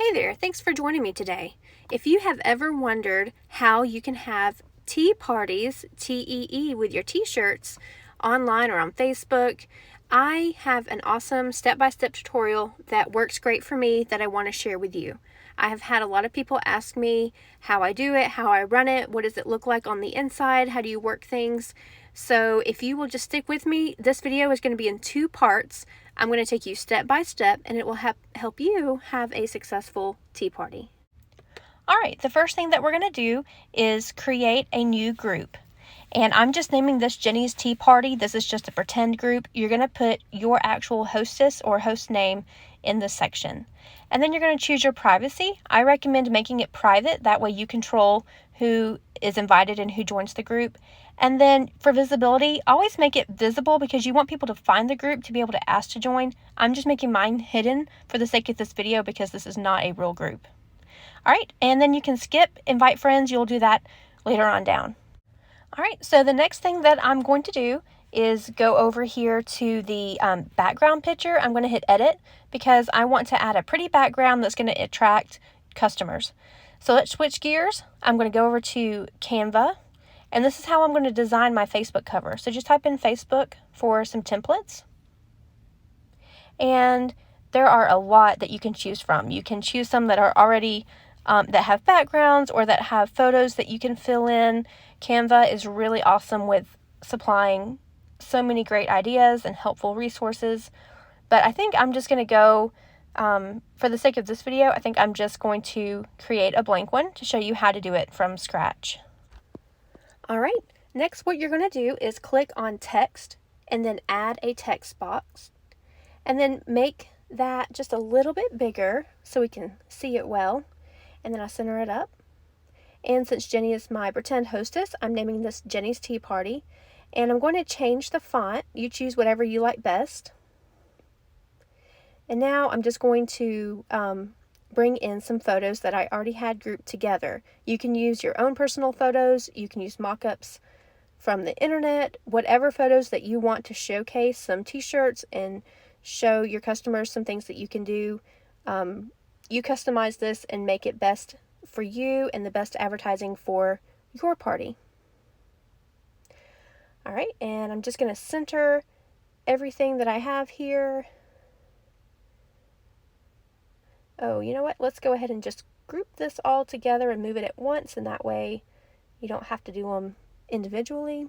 Hey there, thanks for joining me today. If you have ever wondered how you can have tea parties, TEE, with your t-shirts online or on Facebook, I have an awesome step-by-step tutorial that works great for me that I want to share with you. I have had a lot of people ask me how I do it, how I run it, what does it look like on the inside, how do you work things. So if you will just stick with me, this video is going to be in 2 parts. I'm going to take you step by step and it will help you have a successful tea party. All right, the first thing that we're going to do is create a new group. And I'm just naming this Jenny's Tea Party. This is just a pretend group. You're going to put your actual hostess or host name in this section. And then you're going to choose your privacy. I recommend making it private. That way you control who is invited and who joins the group. And then for visibility, always make it visible because you want people to find the group to be able to ask to join. I'm just making mine hidden for the sake of this video because this is not a real group. All right, and then you can skip invite friends. You'll do that later on down. All right, so the next thing that I'm going to do is go over here to the background picture. I'm going to hit edit because I want to add a pretty background that's going to attract customers. So let's switch gears. I'm going to go over to Canva, and this is how I'm going to design my Facebook cover. So just type in Facebook for some templates. And there are a lot that you can choose from. You can choose some that are already that have backgrounds or that have photos that you can fill in. Canva is really awesome with supplying so many great ideas and helpful resources. But I think I'm just going to go, for the sake of this video, I think I'm just going to create a blank one to show you how to do it from scratch. All right, next what you're going to do is click on text and then add a text box. And then make that just a little bit bigger so we can see it well. And then I center it up. And since Jenny is my pretend hostess, I'm naming this Jenny's Tea Party. And I'm going to change the font. You choose whatever you like best. And now I'm just going to bring in some photos that I already had grouped together. You can use your own personal photos. You can use mock-ups from the internet. Whatever photos that you want to showcase some t-shirts and show your customers some things that you can do. You customize this and make it best for you and the best advertising for your party. All right, and I'm just going to center everything that I have here. Oh, you know what? Let's go ahead and just group this all together and move it at once, and that way you don't have to do them individually.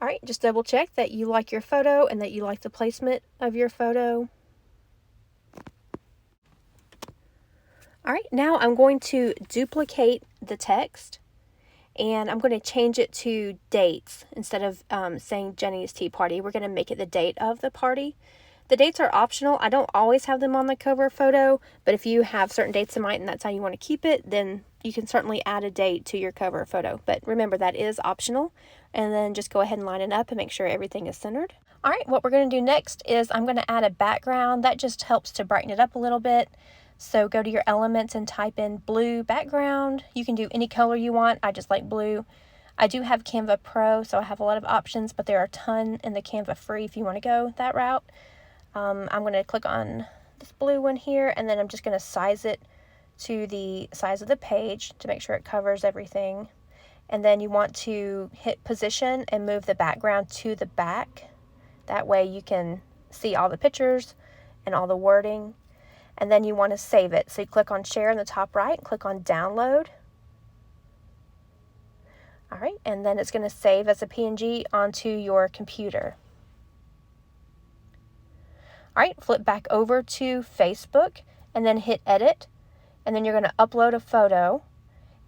All right, just double check that you like your photo and that you like the placement of your photo. All right, now I'm going to duplicate the text and I'm going to change it to dates. Instead of saying Jenny's Tea Party, we're going to make it the date of the party. The dates are optional. I don't always have them on the cover photo, but if you have certain dates in mind and that's how you want to keep it, then you can certainly add a date to your cover photo. But remember, that is optional. And then just go ahead and line it up and make sure everything is centered. All right, what we're going to do next is I'm going to add a background. That just helps to brighten it up a little bit. So go to your elements and type in blue background. You can do any color you want. I just like blue. I do have Canva Pro, so I have a lot of options, but there are a ton in the Canva Free if you want to go that route. I'm going to click on this blue one here, and then I'm just going to size it to the size of the page to make sure it covers everything. And then you want to hit position and move the background to the back. That way you can see all the pictures and all the wording. And then you want to save it. So you click on share in the top right, click on download. All right, and then it's going to save as a PNG onto your computer. All right, flip back over to Facebook and then hit edit. And then you're going to upload a photo.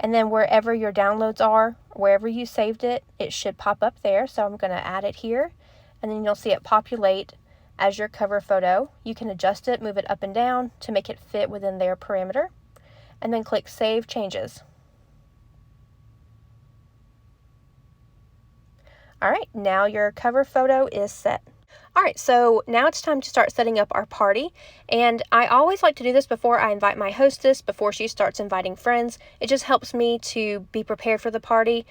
And then wherever your downloads are, wherever you saved it, it should pop up there. So I'm going to add it here. And then you'll see it populate as your cover photo. You can adjust it, move it up and down to make it fit within their parameter. And then click Save Changes. All right, now your cover photo is set. All right, so now it's time to start setting up our party. And I always like to do this before I invite my hostess, before she starts inviting friends. It just helps me to be prepared for the party.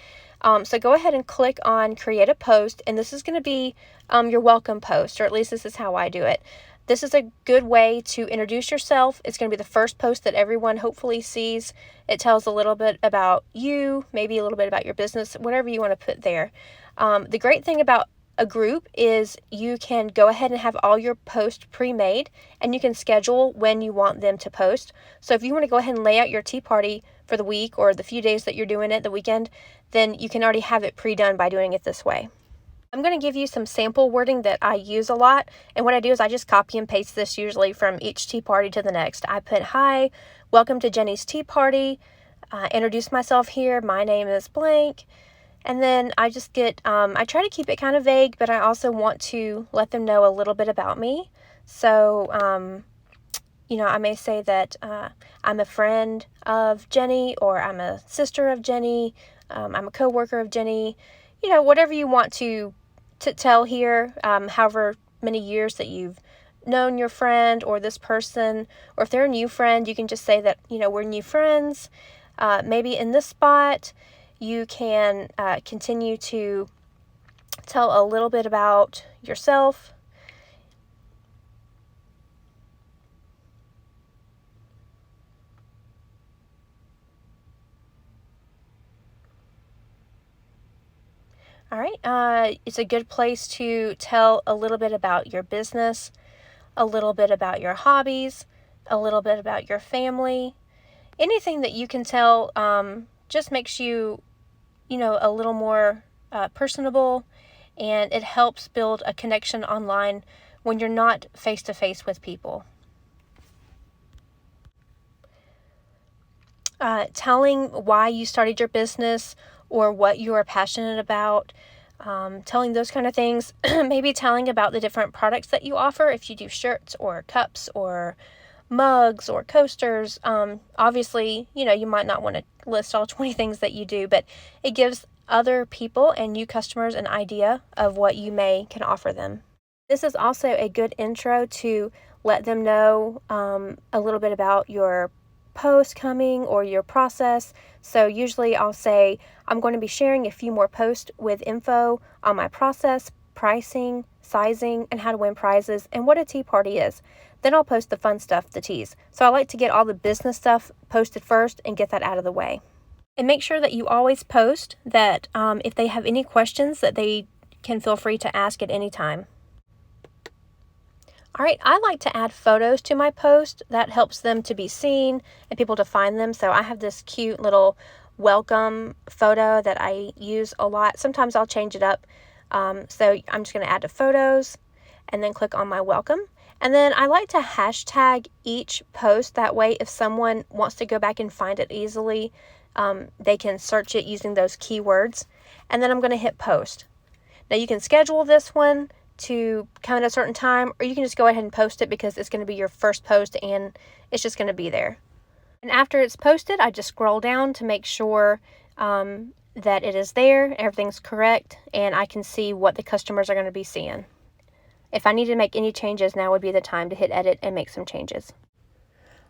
So go ahead and click on Create a Post, and this is going to be your welcome post, or at least this is how I do it. This is a good way to introduce yourself. It's going to be the first post that everyone hopefully sees. It tells a little bit about you, maybe a little bit about your business, whatever you want to put there. The great thing about a group is you can go ahead and have all your posts pre-made, and you can schedule when you want them to post. So if you want to go ahead and lay out your tea party for the week or the few days that you're doing it, the weekend, then you can already have it pre-done by doing it this way. I'm going to give you some sample wording that I use a lot, and what I do is I just copy and paste this usually from each tea party to the next. I put, "Hi, welcome to Jenny's Tea Party. Introduce myself here. My name is blank." And then I just get, I try to keep it kind of vague, but I also want to let them know a little bit about me. So, I may say that I'm a friend of Jenny, or I'm a sister of Jenny, I'm a coworker of Jenny, whatever you want to tell here, however many years that you've known your friend or this person, or if they're a new friend, you can just say that, we're new friends. Maybe in this spot, you can continue to tell a little bit about yourself. All right, it's a good place to tell a little bit about your business, a little bit about your hobbies, a little bit about your family. Anything that you can tell just makes you, a little more personable, and it helps build a connection online when you're not face-to-face with people. Telling why you started your business or what you are passionate about, telling those kind of things. Maybe telling about the different products that you offer, if you do shirts or cups or mugs or coasters. Obviously, you might not want to list all 20 things that you do, but it gives other people and new customers an idea of what you can offer them. This is also a good intro to let them know a little bit about your post coming or your process. So usually I'll say, I'm going to be sharing a few more posts with info on my process, pricing, sizing, and how to win prizes, and what a tea party is. Then I'll post the fun stuff, the teas. So I like to get all the business stuff posted first and get that out of the way. And make sure that you always post that if they have any questions, that they can feel free to ask at any time. All right, I like to add photos to my post. That helps them to be seen and people to find them. So I have this cute little welcome photo that I use a lot. Sometimes I'll change it up. So I'm just going to add to photos and then click on my welcome. And then I like to hashtag each post. That way, if someone wants to go back and find it easily, they can search it using those keywords. And then I'm going to hit post. Now you can schedule this one to come at a certain time, or you can just go ahead and post it because it's going to be your first post and it's just going to be there. And after it's posted, I just scroll down to make sure that it is there, everything's correct, and I can see what the customers are going to be seeing. If I need to make any changes, now would be the time to hit edit and make some changes.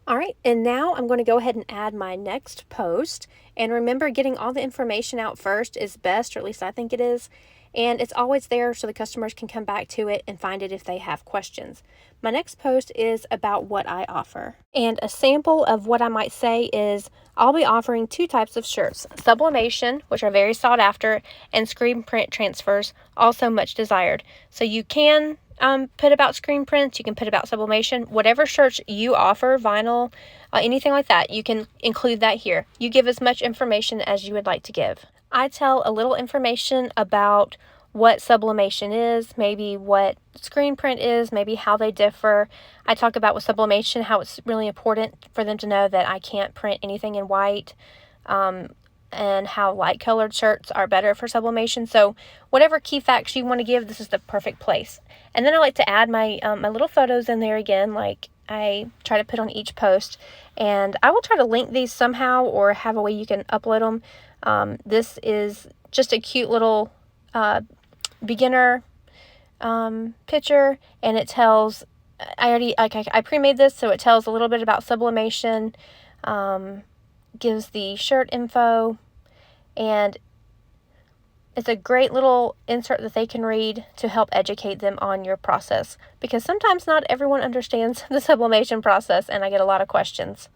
All right, and now I'm going to go ahead and add my next post. And remember, getting all the information out first is best, or at least I think it is. And it's always there so the customers can come back to it and find it if they have questions. My next post is about what I offer. And a sample of what I might say is, I'll be offering 2 types of shirts: sublimation, which are very sought after, and screen print transfers, also much desired. So you can put about screen prints, you can put about sublimation, whatever shirts you offer, vinyl, anything like that, you can include that here. You give as much information as you would like to give. I tell a little information about what sublimation is, maybe what screen print is, maybe how they differ. I talk about with sublimation how it's really important for them to know that I can't print anything in white, and how light colored shirts are better for sublimation. So whatever key facts you want to give, this is the perfect place. And then I like to add my my little photos in there again, like I try to put on each post. And I will try to link these somehow or have a way you can upload them. This is just a cute little beginner picture, and it tells, I pre-made this, so it tells a little bit about sublimation, gives the shirt info, and It's a great little insert that they can read to help educate them on your process, because sometimes not everyone understands the sublimation process and I get a lot of questions.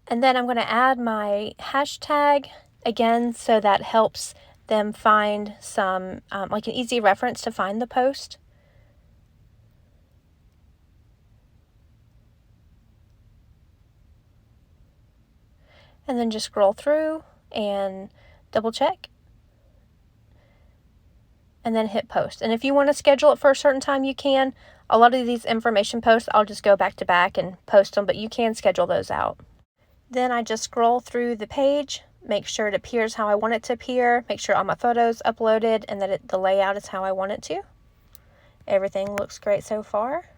And then I'm going to add my hashtag again, so that helps them find some, like an easy reference to find the post. And then just scroll through and double check. And then hit post. And if you want to schedule it for a certain time, you can. A lot of these information posts, I'll just go back to back and post them, but you can schedule those out. Then I just scroll through the page, make sure it appears how I want it to appear, make sure all my photos uploaded and that the layout is how I want it to. Everything looks great so far.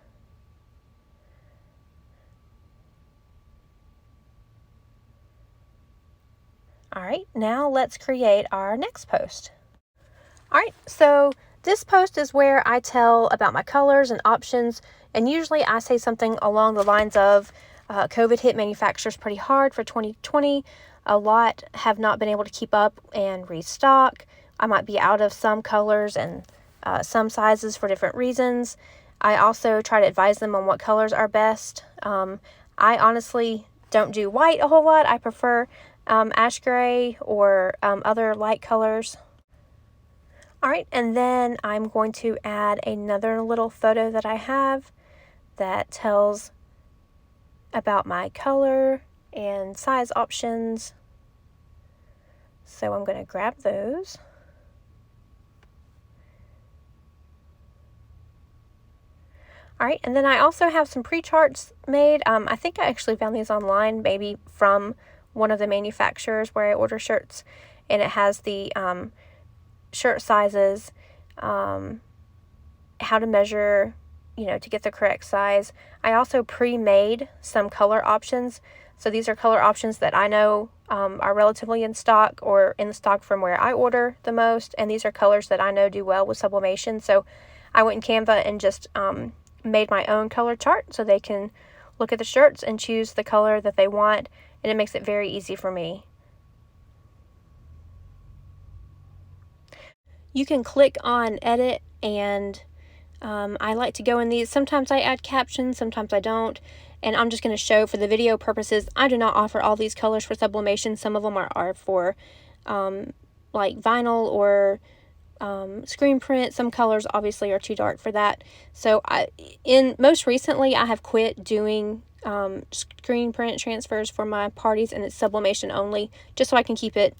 All right, now let's create our next post. All right, so this post is where I tell about my colors and options, and usually I say something along the lines of COVID hit manufacturers pretty hard for 2020. A lot have not been able to keep up and restock. I might be out of some colors and some sizes for different reasons. I also try to advise them on what colors are best. I honestly don't do white a whole lot. I prefer ash gray or other light colors. All right, and then I'm going to add another little photo that I have that tells about my color and size options. So I'm going to grab those. All right, and then I also have some pre-charts made. I think I actually found these online, maybe from one of the manufacturers where I order shirts, and it has the shirt sizes, how to measure, to get the correct size. I also pre-made some color options. So these are color options that I know are relatively in stock or in the stock from where I order the most. And these are colors that I know do well with sublimation. So I went in Canva and just made my own color chart so they can look at the shirts and choose the color that they want. And it makes it very easy for me. You can click on edit, and I like to go in these. Sometimes I add captions, sometimes I don't. And I'm just going to show for the video purposes, I do not offer all these colors for sublimation. Some of them are for like vinyl or screen print. Some colors obviously are too dark for that. So most recently I have quit doing screen print transfers for my parties, and it's sublimation only, just so I can keep it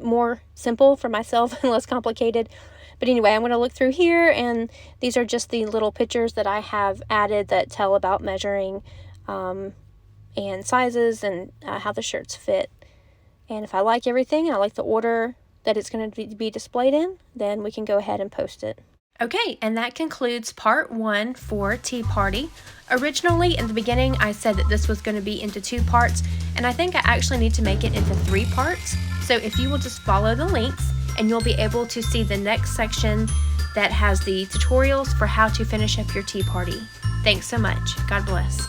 more simple for myself and less complicated. But anyway, I'm going to look through here, and these are just the little pictures that I have added that tell about measuring and sizes and how the shirts fit. And if I like everything and I like the order that it's going to be displayed in, then we can go ahead and post it. Okay, and that concludes part 1 for Tea Party. Originally, in the beginning, I said that this was going to be into 2 parts, and I think I actually need to make it into 3 parts. So if you will just follow the links, and you'll be able to see the next section that has the tutorials for how to finish up your tea party. Thanks so much. God bless.